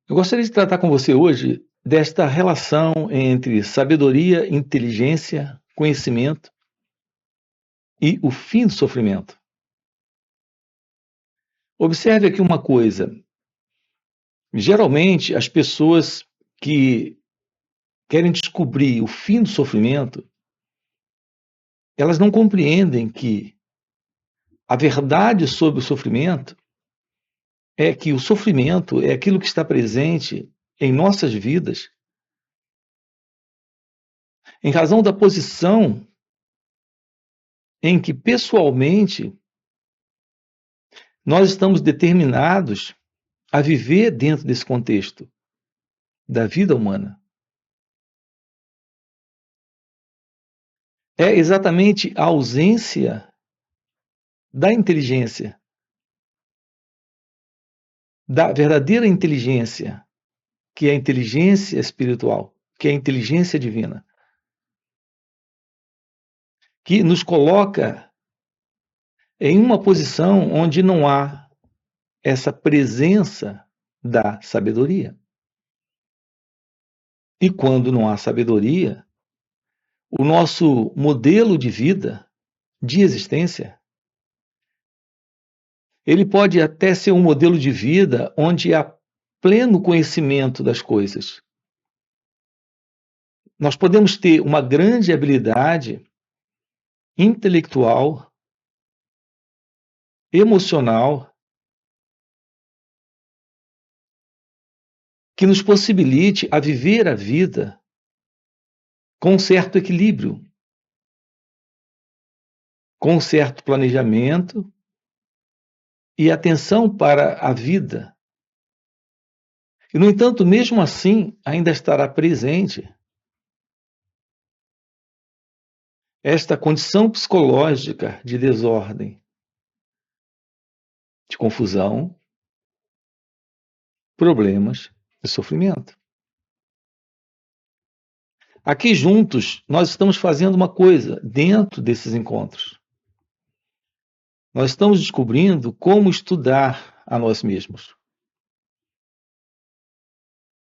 Eu gostaria de tratar com você hoje desta relação entre sabedoria, inteligência, conhecimento e o fim do sofrimento. Observe aqui uma coisa: geralmente as pessoas que querem descobrir o fim do sofrimento, elas não compreendem que a verdade sobre o sofrimento é que o sofrimento é aquilo que está presente em nossas vidas em razão da posição em que pessoalmente nós estamos determinados a viver dentro desse contexto da vida humana. É exatamente a ausência da inteligência, da verdadeira inteligência, que é a inteligência espiritual, que é a inteligência divina, que nos coloca em uma posição onde não há essa presença da sabedoria. E quando não há sabedoria, o nosso modelo de vida, de existência, ele pode até ser um modelo de vida onde há pleno conhecimento das coisas. Nós podemos ter uma grande habilidade intelectual, emocional, que nos possibilite a viver a vida com um certo equilíbrio, com um certo planejamento e atenção para a vida. E, no entanto, mesmo assim, ainda estará presente esta condição psicológica de desordem, de confusão, problemas e sofrimento. Aqui juntos, nós estamos fazendo uma coisa dentro desses encontros. Nós estamos descobrindo como estudar a nós mesmos.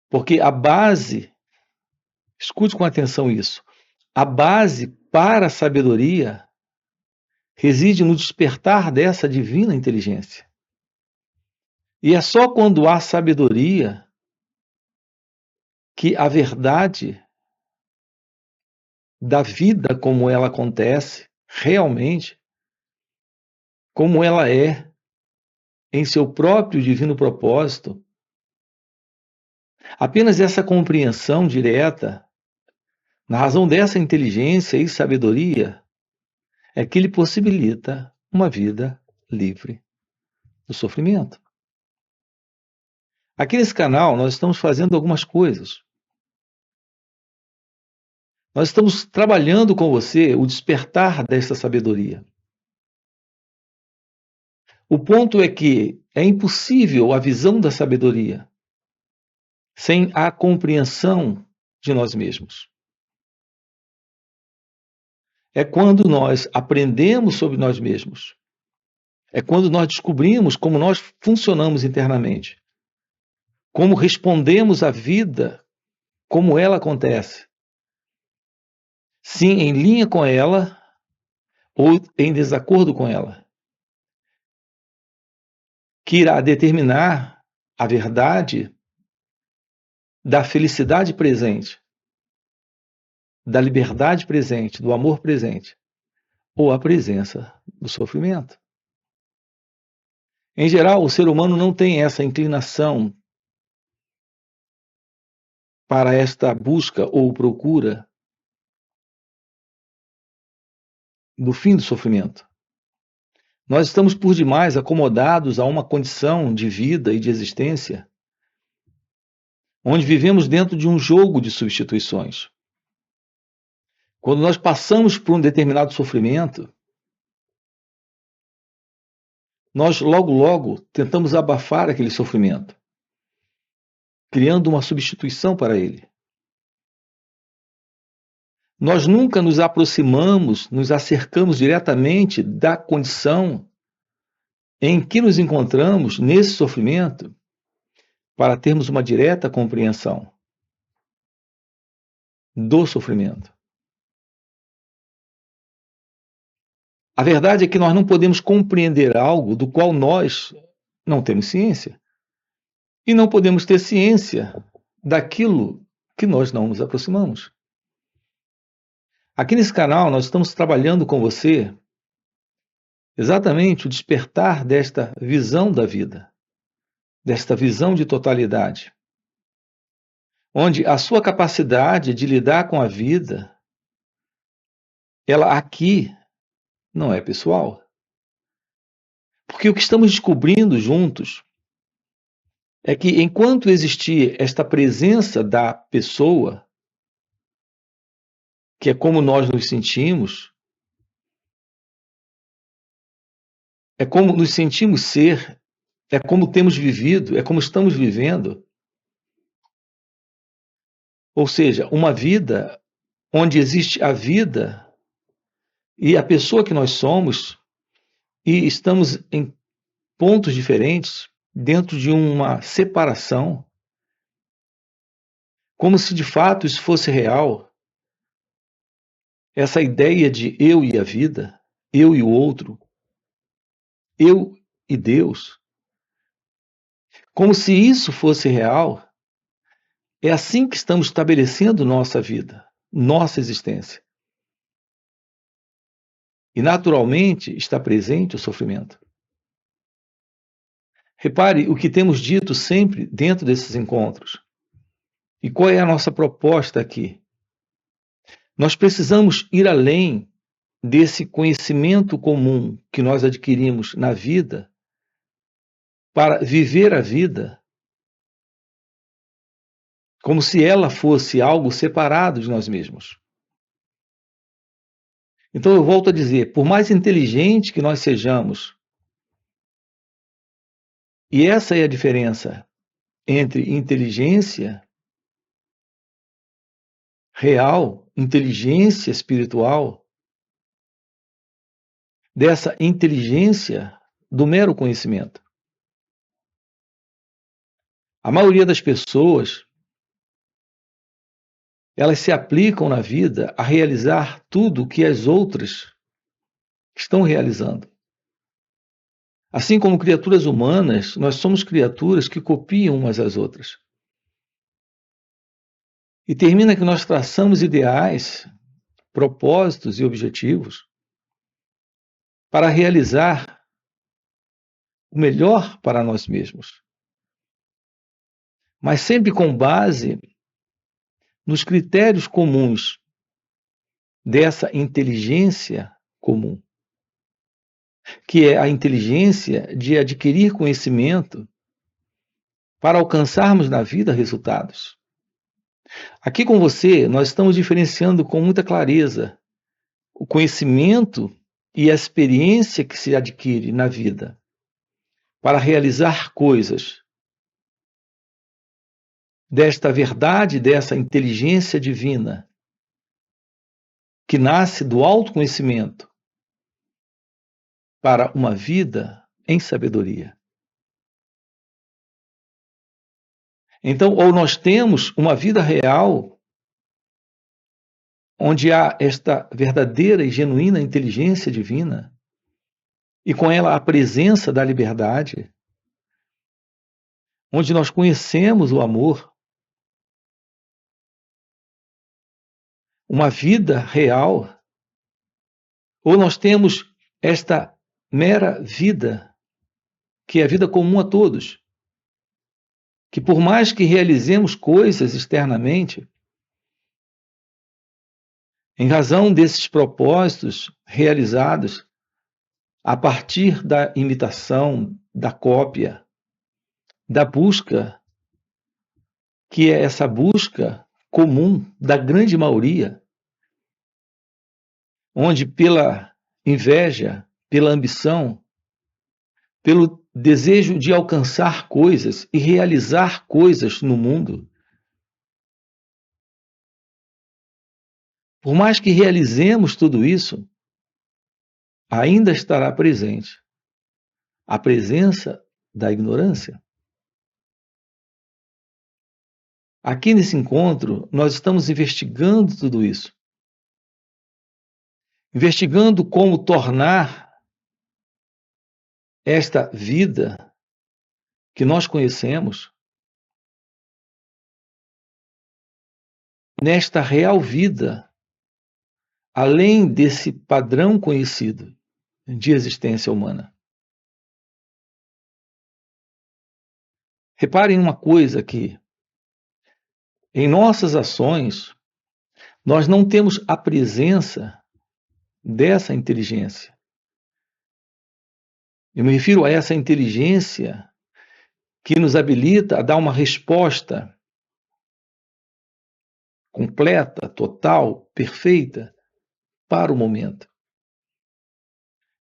Porque a base, escute com atenção isso, a base para a sabedoria reside no despertar dessa divina inteligência. E é só quando há sabedoria que a verdade da vida como ela acontece realmente, como ela é em seu próprio divino propósito, apenas essa compreensão direta, na razão dessa inteligência e sabedoria, é que lhe possibilita uma vida livre do sofrimento. Aqui nesse canal nós estamos fazendo algumas coisas. Nós estamos trabalhando com você o despertar dessa sabedoria. O ponto é que é impossível a visão da sabedoria sem a compreensão de nós mesmos. É quando nós aprendemos sobre nós mesmos. É quando nós descobrimos como nós funcionamos internamente. Como respondemos à vida, como ela acontece. Sim, em linha com ela ou em desacordo com ela. Que irá determinar a verdade da felicidade presente, da liberdade presente, do amor presente, ou a presença do sofrimento. Em geral, o ser humano não tem essa inclinação para esta busca ou procura do fim do sofrimento. Nós estamos por demais acomodados a uma condição de vida e de existência onde vivemos dentro de um jogo de substituições. Quando nós passamos por um determinado sofrimento, nós logo tentamos abafar aquele sofrimento, criando uma substituição para ele. Nós nunca nos aproximamos, nos acercamos diretamente da condição em que nos encontramos nesse sofrimento para termos uma direta compreensão do sofrimento. A verdade é que nós não podemos compreender algo do qual nós não temos ciência. E não podemos ter ciência daquilo que nós não nos aproximamos. Aqui nesse canal, nós estamos trabalhando com você exatamente o despertar desta visão da vida, desta visão de totalidade, onde a sua capacidade de lidar com a vida, ela aqui não é pessoal. Porque o que estamos descobrindo juntos é que enquanto existir esta presença da pessoa, que é como nós nos sentimos, é como nos sentimos ser, é como temos vivido, é como estamos vivendo. Ou seja, uma vida onde existe a vida e a pessoa que nós somos, e estamos em pontos diferentes, dentro de uma separação, como se de fato isso fosse real. Essa ideia de eu e a vida, eu e o outro, eu e Deus, como se isso fosse real, é assim que estamos estabelecendo nossa vida, nossa existência. E naturalmente está presente o sofrimento. Repare o que temos dito sempre dentro desses encontros. E qual é a nossa proposta aqui? Nós precisamos ir além desse conhecimento comum que nós adquirimos na vida para viver a vida como se ela fosse algo separado de nós mesmos. Então eu volto a dizer, por mais inteligente que nós sejamos, e essa é a diferença entre inteligência real, inteligência espiritual, dessa inteligência do mero conhecimento. A maioria das pessoas, elas se aplicam na vida a realizar tudo o que as outras estão realizando. Assim como criaturas humanas, nós somos criaturas que copiam umas às outras. E termina que nós traçamos ideais, propósitos e objetivos para realizar o melhor para nós mesmos. Mas sempre com base nos critérios comuns dessa inteligência comum, que é a inteligência de adquirir conhecimento para alcançarmos na vida resultados. Aqui com você, nós estamos diferenciando com muita clareza o conhecimento e a experiência que se adquire na vida para realizar coisas desta verdade, dessa inteligência divina que nasce do autoconhecimento para uma vida em sabedoria. Então, ou nós temos uma vida real onde há esta verdadeira e genuína inteligência divina e com ela a presença da liberdade, onde nós conhecemos o amor, uma vida real, ou nós temos esta mera vida, que é a vida comum a todos, que por mais que realizemos coisas externamente, em razão desses propósitos realizados a partir da imitação, da cópia, da busca, que é essa busca comum da grande maioria, onde pela inveja, pela ambição, pelo desejo de alcançar coisas e realizar coisas no mundo, por mais que realizemos tudo isso, ainda estará presente a presença da ignorância. Aqui nesse encontro, nós estamos investigando tudo isso. Investigando como tornar esta vida que nós conhecemos nesta real vida, além desse padrão conhecido de existência humana. Reparem uma coisa aqui. Em nossas ações, nós não temos a presença dessa inteligência. Eu me refiro a essa inteligência que nos habilita a dar uma resposta completa, total, perfeita para o momento.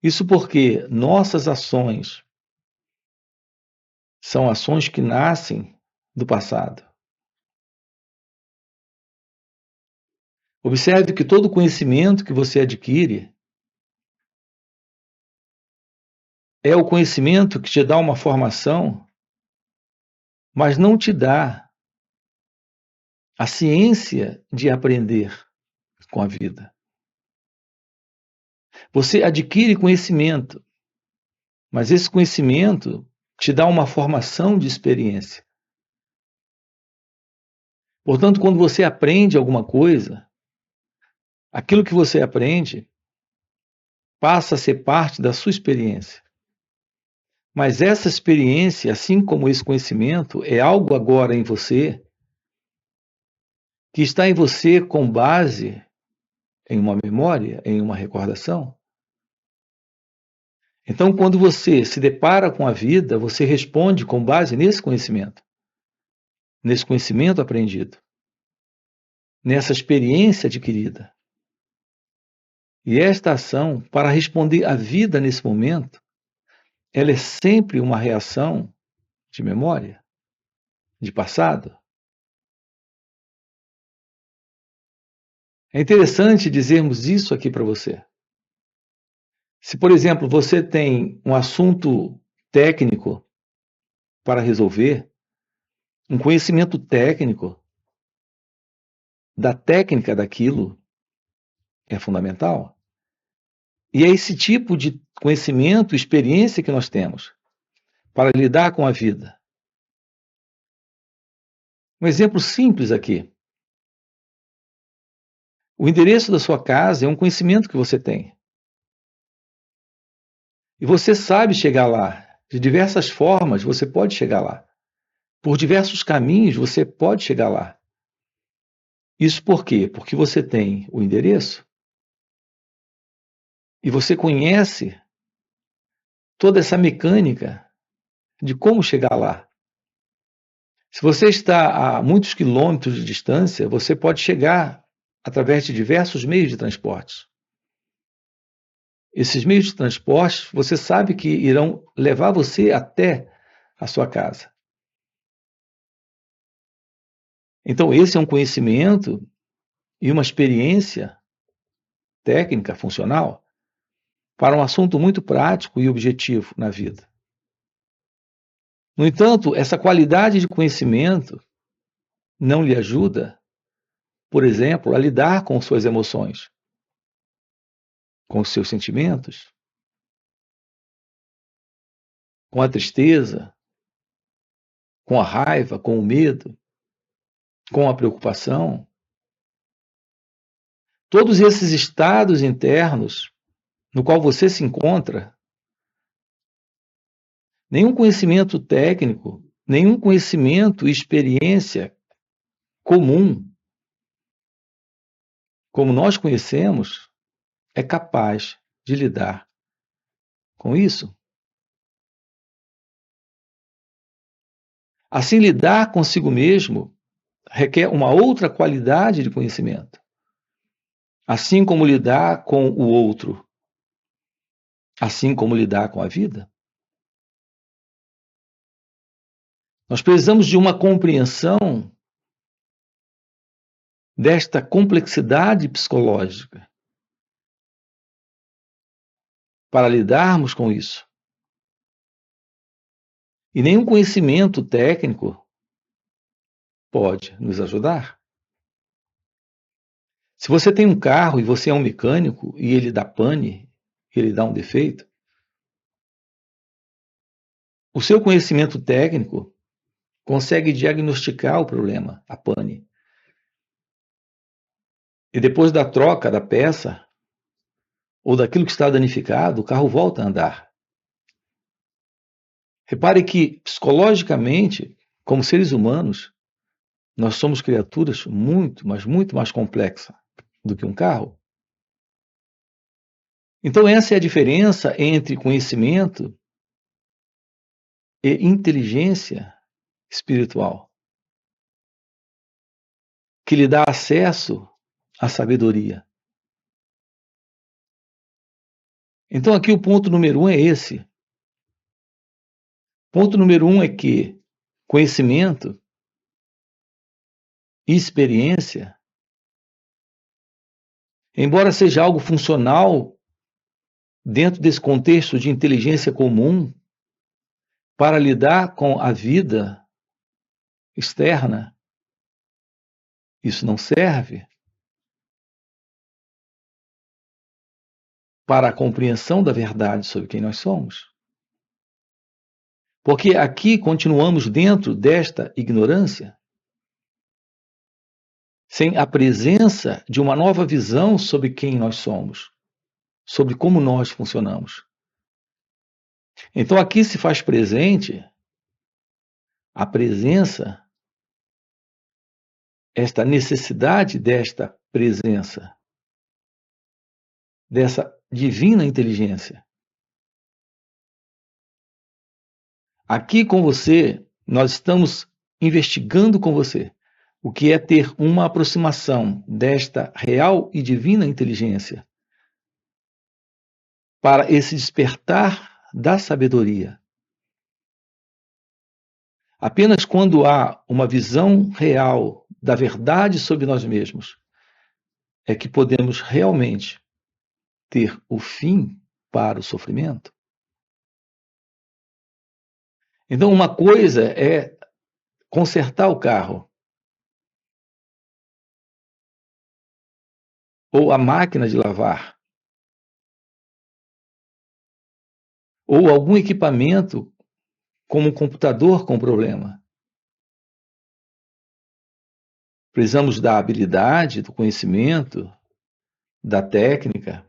Isso porque nossas ações são ações que nascem do passado. Observe que todo conhecimento que você adquire é o conhecimento que te dá uma formação, mas não te dá a ciência de aprender com a vida. Você adquire conhecimento, mas esse conhecimento te dá uma formação de experiência. Portanto, quando você aprende alguma coisa, aquilo que você aprende passa a ser parte da sua experiência. Mas essa experiência, assim como esse conhecimento, é algo agora em você, que está em você com base em uma memória, em uma recordação. Então, quando você se depara com a vida, você responde com base nesse conhecimento aprendido, nessa experiência adquirida. E esta ação, para responder à vida nesse momento, ela é sempre uma reação de memória, de passado. É interessante dizermos isso aqui para você. Se, por exemplo, você tem um assunto técnico para resolver, um conhecimento técnico da técnica daquilo é fundamental. E é esse tipo de conhecimento, experiência que nós temos para lidar com a vida. Um exemplo simples aqui. O endereço da sua casa é um conhecimento que você tem. E você sabe chegar lá. De diversas formas você pode chegar lá. Por diversos caminhos você pode chegar lá. Isso por quê? Porque você tem o endereço e você conhece toda essa mecânica de como chegar lá. Se você está a muitos quilômetros de distância, você pode chegar através de diversos meios de transporte. Esses meios de transporte, você sabe que irão levar você até a sua casa. Então, esse é um conhecimento e uma experiência técnica, funcional, para um assunto muito prático e objetivo na vida. No entanto, essa qualidade de conhecimento não lhe ajuda, por exemplo, a lidar com suas emoções, com os seus sentimentos, com a tristeza, com a raiva, com o medo, com a preocupação. Todos esses estados internos no qual você se encontra, nenhum conhecimento técnico, nenhum conhecimento e experiência comum, como nós conhecemos, é capaz de lidar com isso. Assim, lidar consigo mesmo requer uma outra qualidade de conhecimento, assim como lidar com o outro, assim como lidar com a vida. Nós precisamos de uma compreensão desta complexidade psicológica para lidarmos com isso. E nenhum conhecimento técnico pode nos ajudar. Se você tem um carro e você é um mecânico e ele dá pane, ele dá um defeito, o seu conhecimento técnico consegue diagnosticar o problema, a pane. E depois da troca da peça ou daquilo que está danificado, o carro volta a andar. Repare que, psicologicamente, como seres humanos, nós somos criaturas muito, mas muito mais complexas do que um carro. Então, essa é a diferença entre conhecimento e inteligência espiritual, que lhe dá acesso à sabedoria. Então, aqui o ponto número 1 é esse. Ponto número 1 é que conhecimento e experiência, embora seja algo funcional dentro desse contexto de inteligência comum, para lidar com a vida externa, isso não serve para a compreensão da verdade sobre quem nós somos. Porque aqui continuamos dentro desta ignorância, sem a presença de uma nova visão sobre quem nós somos, sobre como nós funcionamos. Então aqui se faz presente a presença, esta necessidade desta presença, dessa divina inteligência. Aqui com você, nós estamos investigando com você o que é ter uma aproximação desta real e divina inteligência para esse despertar da sabedoria. Apenas quando há uma visão real da verdade sobre nós mesmos é que podemos realmente ter o fim para o sofrimento. Então, uma coisa é consertar o carro ou a máquina de lavar ou algum equipamento como um computador com problema. Precisamos da habilidade, do conhecimento, da técnica,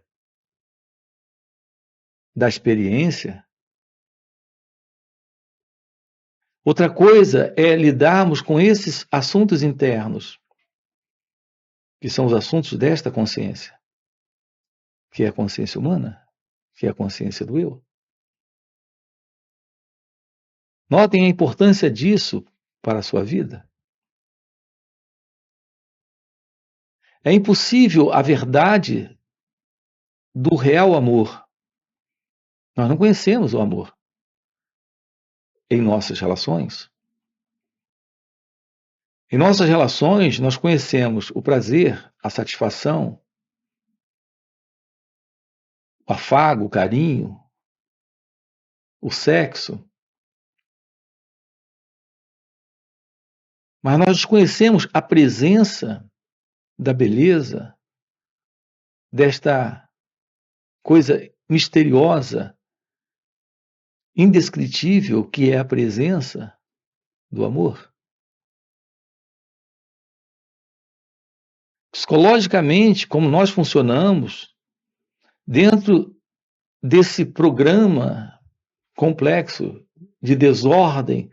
da experiência. Outra coisa é lidarmos com esses assuntos internos, que são os assuntos desta consciência, que é a consciência humana, que é a consciência do eu. Notem a importância disso para a sua vida. É impossível a verdade do real amor. Nós não conhecemos o amor em nossas relações. Em nossas relações, nós conhecemos o prazer, a satisfação, o afago, o carinho, o sexo. Mas nós desconhecemos a presença da beleza, desta coisa misteriosa, indescritível, que é a presença do amor. Psicologicamente, como nós funcionamos, dentro desse programa complexo de desordem,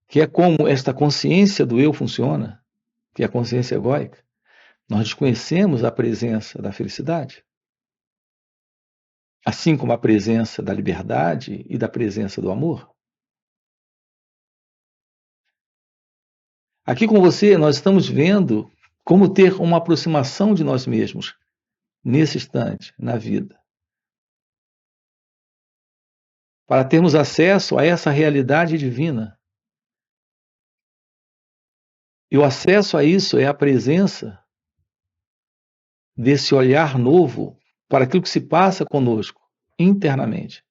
que é como esta consciência do eu funciona, que é a consciência egóica, nós desconhecemos a presença da felicidade, assim como a presença da liberdade e da presença do amor. Aqui com você, nós estamos vendo como ter uma aproximação de nós mesmos nesse instante, na vida, para termos acesso a essa realidade divina. E o acesso a isso é a presença desse olhar novo para aquilo que se passa conosco internamente.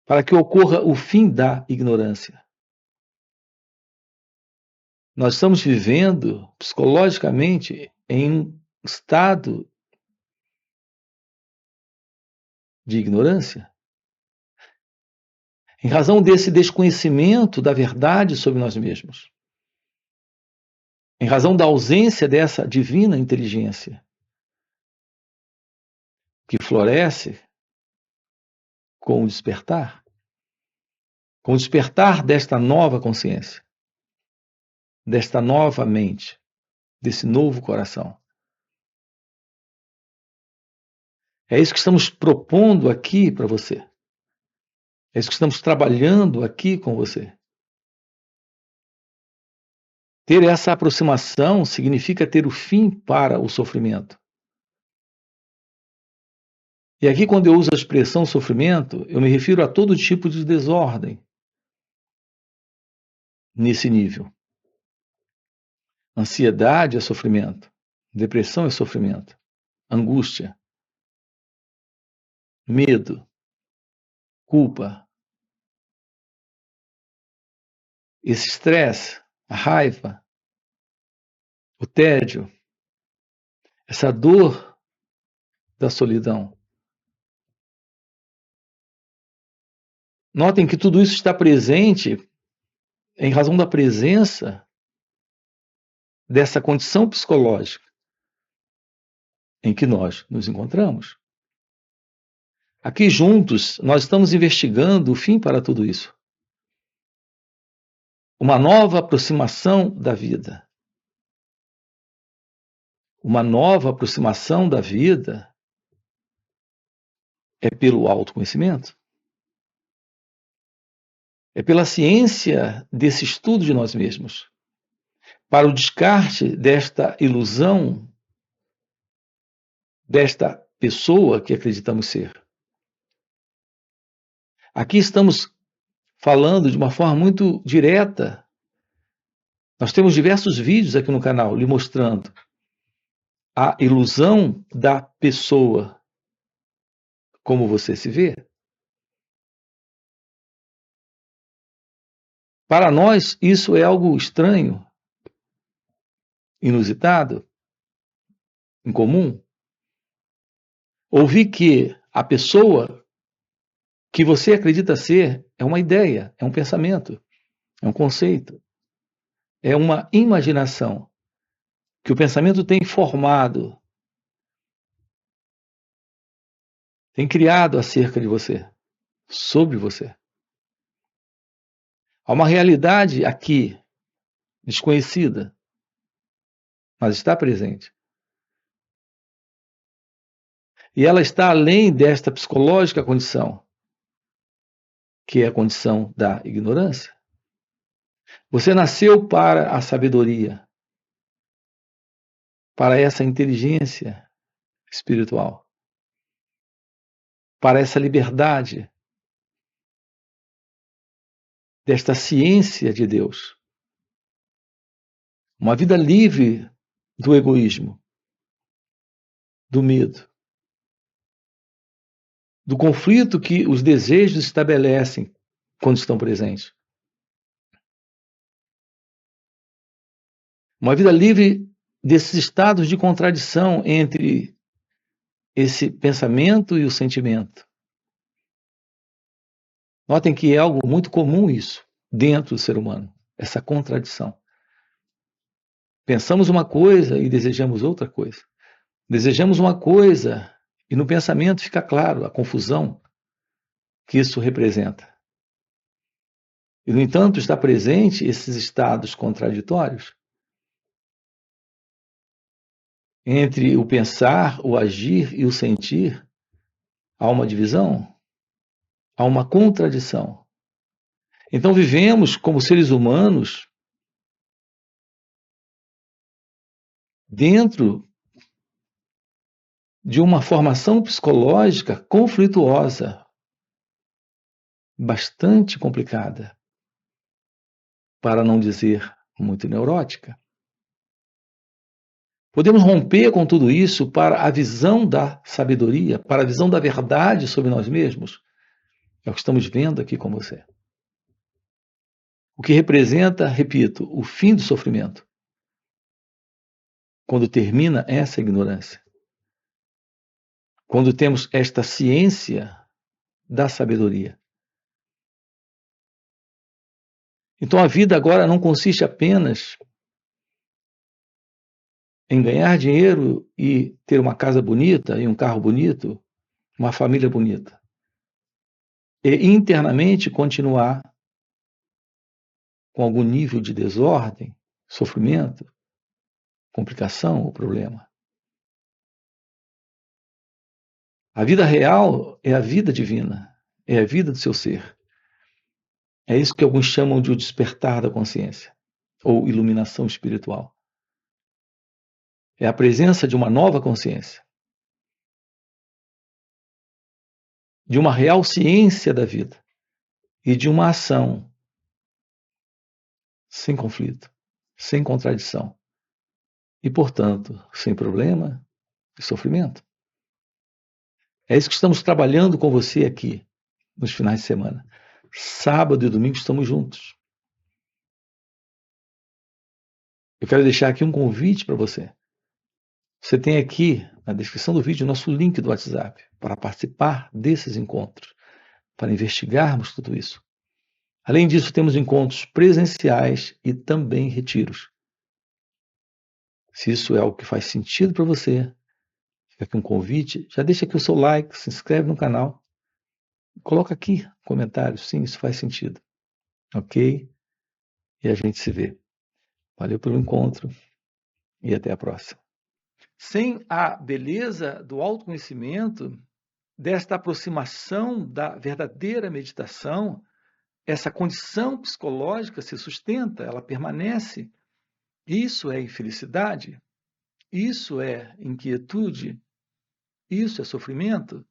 para que ocorra o fim da ignorância. Nós estamos vivendo psicologicamente em um estado de ignorância, em razão desse desconhecimento da verdade sobre nós mesmos, em razão da ausência dessa divina inteligência que floresce com o despertar desta nova consciência, desta nova mente, desse novo coração. É isso que estamos propondo aqui para você. É isso que estamos trabalhando aqui com você. Ter essa aproximação significa ter o fim para o sofrimento. E aqui, quando eu uso a expressão sofrimento, eu me refiro a todo tipo de desordem nesse nível. Ansiedade é sofrimento, depressão é sofrimento, angústia, medo, culpa, esse estresse, a raiva, o tédio, essa dor da solidão. Notem que tudo isso está presente em razão da presença dessa condição psicológica em que nós nos encontramos. Aqui juntos, nós estamos investigando o fim para tudo isso. Uma nova aproximação da vida. Uma nova aproximação da vida é pelo autoconhecimento. É pela ciência desse estudo de nós mesmos. Para o descarte desta ilusão, desta pessoa que acreditamos ser. Aqui estamos falando de uma forma muito direta. Nós temos diversos vídeos aqui no canal lhe mostrando a ilusão da pessoa, como você se vê. Para nós, isso é algo estranho, inusitado, incomum. Ouvir que a pessoa que você acredita ser é uma ideia, é um pensamento, é um conceito, é uma imaginação que o pensamento tem formado, tem criado acerca de você, sobre você. Há uma realidade aqui, desconhecida, mas está presente. E ela está além desta psicológica condição, que é a condição da ignorância. Você nasceu para a sabedoria, para essa inteligência espiritual, para essa liberdade desta ciência de Deus. Uma vida livre do egoísmo, do medo, do conflito que os desejos estabelecem quando estão presentes. Uma vida livre desses estados de contradição entre esse pensamento e o sentimento. Notem que é algo muito comum isso, dentro do ser humano, essa contradição. Pensamos uma coisa e desejamos outra coisa. Desejamos uma coisa e no pensamento fica claro a confusão que isso representa. E, no entanto, está presente esses estados contraditórios entre o pensar, o agir e o sentir. Há uma divisão, há uma contradição. Então vivemos como seres humanos dentro de uma formação psicológica conflituosa, bastante complicada, para não dizer muito neurótica. Podemos romper com tudo isso para a visão da sabedoria, para a visão da verdade sobre nós mesmos, É o que estamos vendo aqui com você. O que representa, repito, o fim do sofrimento. Quando termina essa ignorância. Quando temos esta ciência da sabedoria. Então a vida agora não consiste apenas em ganhar dinheiro e ter uma casa bonita e um carro bonito, uma família bonita. E internamente continuar com algum nível de desordem, sofrimento, complicação ou problema. A vida real é a vida divina, é a vida do seu ser. É isso que alguns chamam de o despertar da consciência, ou iluminação espiritual. É a presença de uma nova consciência, de uma real ciência da vida e de uma ação sem conflito, sem contradição e, portanto, sem problema e sofrimento. É isso que estamos trabalhando com você aqui nos finais de semana. Sábado e domingo estamos juntos. Eu quero deixar aqui um convite para você. Você tem aqui na descrição do vídeo o nosso link do WhatsApp para participar desses encontros, para investigarmos tudo isso. Além disso, temos encontros presenciais e também retiros. Se isso é algo que faz sentido para você, fica aqui um convite, já deixa aqui o seu like, se inscreve no canal, coloca aqui comentários, sim, isso faz sentido. Ok? E a gente se vê. Valeu pelo encontro e até a próxima. Sem a beleza do autoconhecimento, desta aproximação da verdadeira meditação, essa condição psicológica se sustenta, ela permanece. Isso é infelicidade, isso é inquietude, isso é sofrimento.